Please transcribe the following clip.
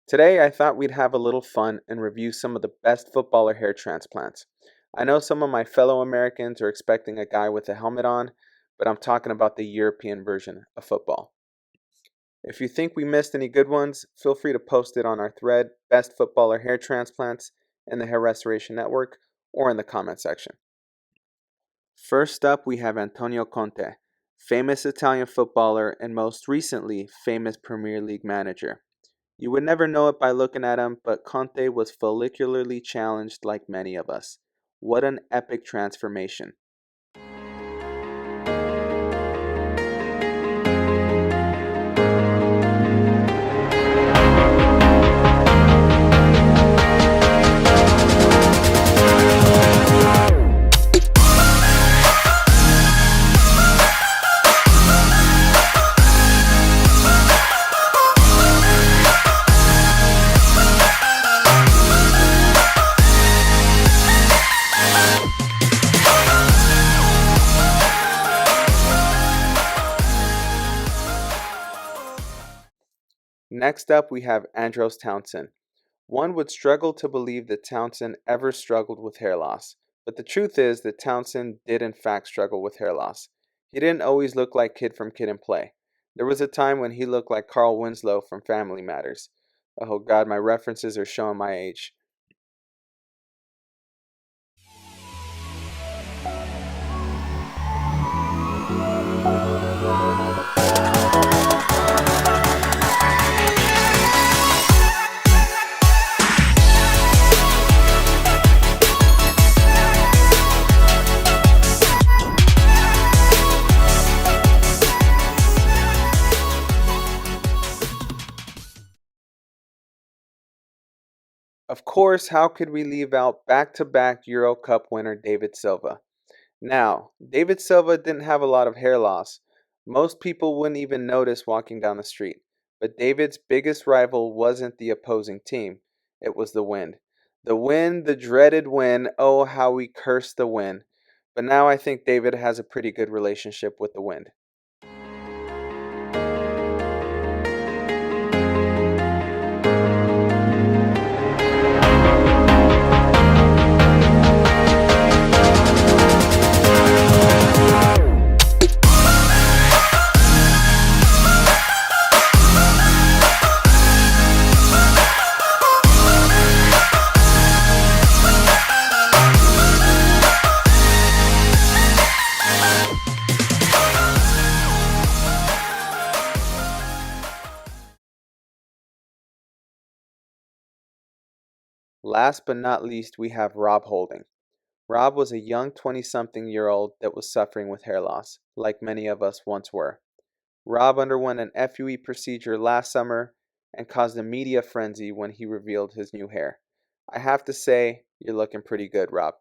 Today, I thought we'd have a little fun and review some of the best footballer hair transplants. I know some of my fellow Americans are expecting a guy with a helmet on, but I'm talking about the European version of football. If you think we missed any good ones, feel free to post it on our thread, Best Footballer Hair Transplants, in the Hair Restoration Network, or in the comment section. First up, we have Antonio Conte, famous Italian footballer and most recently, famous Premier League manager. You would never know it by looking at him, but Conte was follicularly challenged like many of us. What an epic transformation. Next up, we have Andros Townsend. One would struggle to believe that Townsend ever struggled with hair loss, but the truth is that Townsend did in fact struggle with hair loss. He didn't always look like Kid from Kid and Play. There was a time when he looked like Carl Winslow from Family Matters. Oh god, my references are showing my age. Of course, how could we leave out back-to-back Euro Cup winner David Silva? Now, David Silva didn't have a lot of hair loss. Most people wouldn't even notice walking down the street. But David's biggest rival wasn't the opposing team, it was the wind. The wind, the dreaded wind. Oh, how we cursed the wind. But now I think David has a pretty good relationship with the wind. Last but not least, we have Rob Holding. Rob was a young 20-something-year-old that was suffering with hair loss, like many of us once were. Rob underwent an FUE procedure last summer and caused a media frenzy when he revealed his new hair. I have to say, you're looking pretty good, Rob.